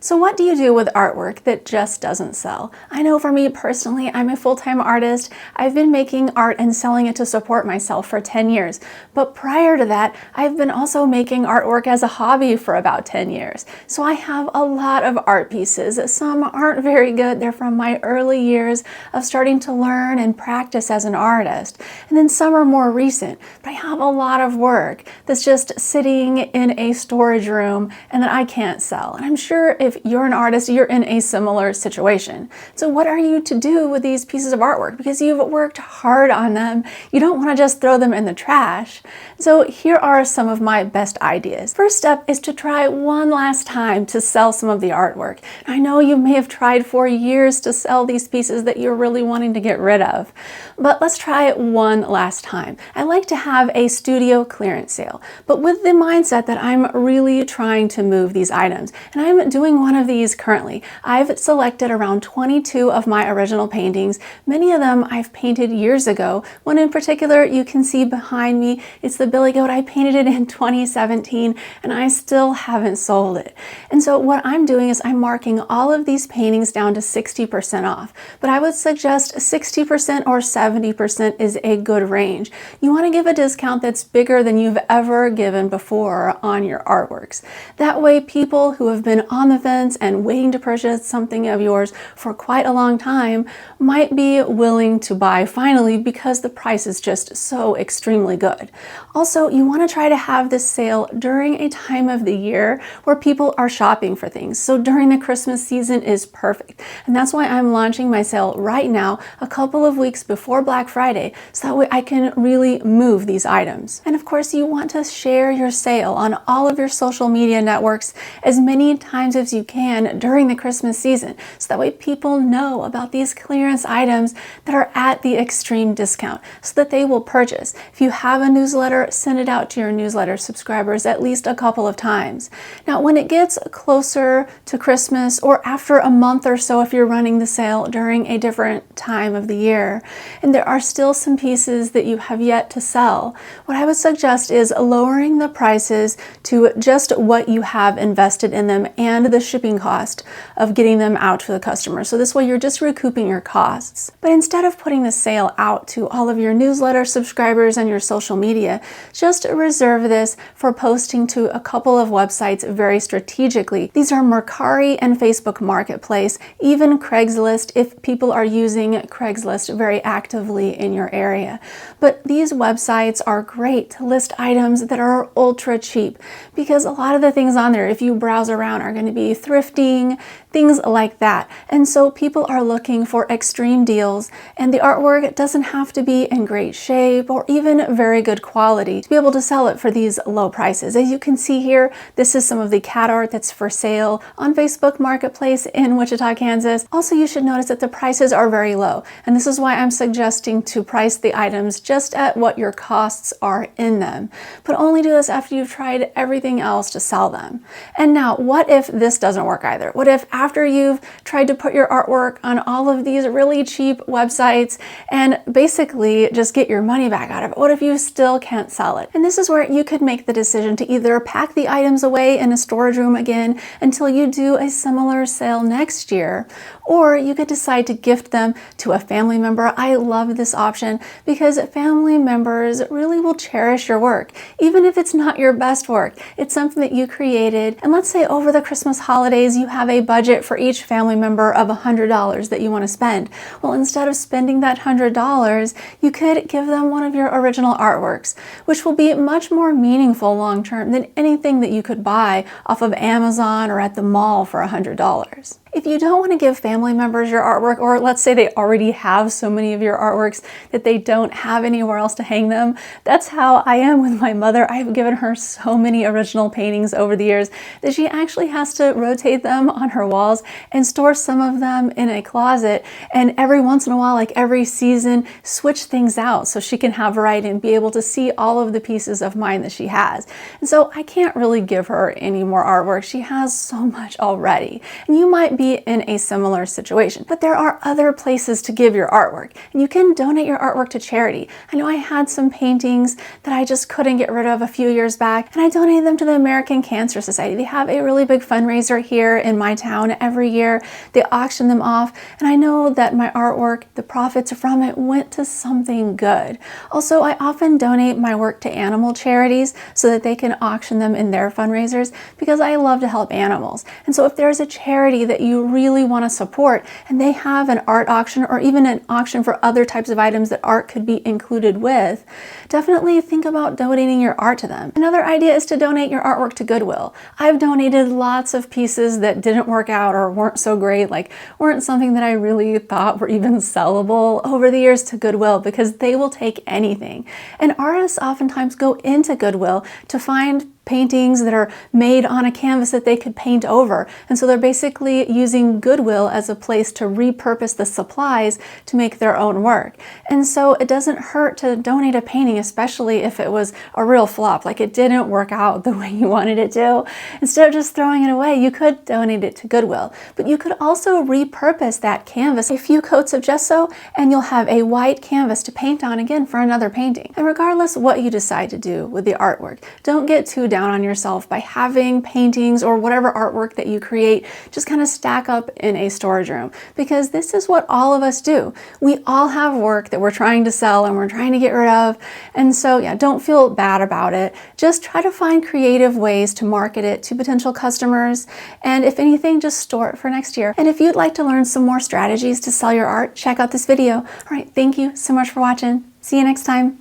So what do you do with artwork that just doesn't sell? I know for me personally, I'm a full-time artist. I've been making art and selling it to support myself for 10 years. But prior to that, I've been also making artwork as a hobby for about 10 years. So I have a lot of art pieces. Some aren't very good. They're from my early years of starting to learn and practice as an artist. And then some are more recent. But I have a lot of work that's just sitting in a storage room and that I can't sell. And I'm sure if you're an artist, you're in a similar situation. So what are you to do with these pieces of artwork? Because you've worked hard on them. You don't want to just throw them in the trash. So here are some of my best ideas. First step is to try one last time to sell some of the artwork. I know you may have tried for years to sell these pieces that you're really wanting to get rid of, but let's try it one last time. I like to have a studio clearance sale, but with the mindset that I'm really trying to move these items. And I'm doing one of these currently. I've selected around 22 of my original paintings. Many of them I've painted years ago. One in particular you can see behind me, it's the Billy Goat. I painted it in 2017 and I still haven't sold it. And so what I'm doing is I'm marking all of these paintings down to 60% off. But I would suggest 60% or 70% is a good range. You want to give a discount that's bigger than you've ever given before on your artworks. That way people who have been on the fence and waiting to purchase something of yours for quite a long time might be willing to buy finally because the price is just so extremely good. Also, you want to try to have this sale during a time of the year where people are shopping for things. So during the Christmas season is perfect. And that's why I'm launching my sale right now, a couple of weeks before Black Friday, so that way I can really move these items. And of course, you want to share your sale on all of your social media networks as many times as you can during the Christmas season, so that way people know about these clearance items that are at the extreme discount so that they will purchase. If you have a newsletter, send it out to your newsletter subscribers at least a couple of times. Now, when it gets closer to Christmas or after a month or so, if you're running the sale during a different time of the year, and there are still some pieces that you have yet to sell, what I would suggest is lowering the prices to just what you have invested in them and the shipping cost of getting them out to the customer. So this way you're just recouping your costs. But instead of putting the sale out to all of your newsletter subscribers and your social media, just reserve this for posting to a couple of websites very strategically. These are Mercari and Facebook Marketplace, even Craigslist if people are using Craigslist very actively in your area. But these websites are great to list items that are ultra cheap because a lot of the things on there, if you browse around, are going to be thrifting, things like that. And so people are looking for extreme deals, and the artwork doesn't have to be in great shape or even very good quality to be able to sell it for these low prices. As you can see here, this is some of the cat art that's for sale on Facebook Marketplace in Wichita, Kansas. Also, you should notice that the prices are very low, and this is why I'm suggesting to price the items just at what your costs are in them. But only do this after you've tried everything else to sell them. And now, what if this doesn't work either? What if after you've tried to put your artwork on all of these really cheap websites and basically just get your money back out of it? What if you still can't sell it? And this is where you could make the decision to either pack the items away in a storage room again until you do a similar sale next year, or you could decide to gift them to a family member. I love this option because family members really will cherish your work. Even if it's not your best work, it's something that you created. And let's say over the Christmas holidays, you have a budget for each family member of $100 that you want to spend. Well, instead of spending that $100, you could give them one of your original artworks, which will be much more meaningful long term than anything that you could buy off of Amazon or at the mall for $100. If you don't want to give family members your artwork, or let's say they already have so many of your artworks that they don't have anywhere else to hang them, that's how I am with my mother. I've given her so many original paintings over the years that she actually has to rotate them on her walls and store some of them in a closet, and every once in a while, like every season, switch things out so she can have variety and be able to see all of the pieces of mine that she has. And so I can't really give her any more artwork. She has so much already. And you might be be in a similar situation. But there are other places to give your artwork, and you can donate your artwork to charity. I know I had some paintings that I just couldn't get rid of a few years back, and I donated them to the American Cancer Society. They have a really big fundraiser here in my town every year. They auction them off, and I know that my artwork, the profits from it, went to something good. Also, I often donate my work to animal charities so that they can auction them in their fundraisers, because I love to help animals. And so if there's a charity that you really want to support and they have an art auction or even an auction for other types of items that art could be included with, definitely think about donating your art to them. Another idea is to donate your artwork to Goodwill. I've donated lots of pieces that didn't work out or weren't so great, like weren't something that I really thought were even sellable over the years, to Goodwill, because they will take anything. And artists oftentimes go into Goodwill to find paintings that are made on a canvas that they could paint over. And so they're basically using Goodwill as a place to repurpose the supplies to make their own work. And so it doesn't hurt to donate a painting, especially if it was a real flop, like it didn't work out the way you wanted it to. Instead of just throwing it away, you could donate it to Goodwill. But you could also repurpose that canvas, a few coats of gesso, and you'll have a white canvas to paint on again for another painting. And regardless what you decide to do with the artwork, don't get too down on yourself by having paintings or whatever artwork that you create just kind of stack up in a storage room, because this is what all of us do. We all have work that we're trying to sell and we're trying to get rid of. And so yeah, don't feel bad about it. Just try to find creative ways to market it to potential customers. And if anything, just store it for next year. And if you'd like to learn some more strategies to sell your art, check out this video. All right, thank you so much for watching. See you next time.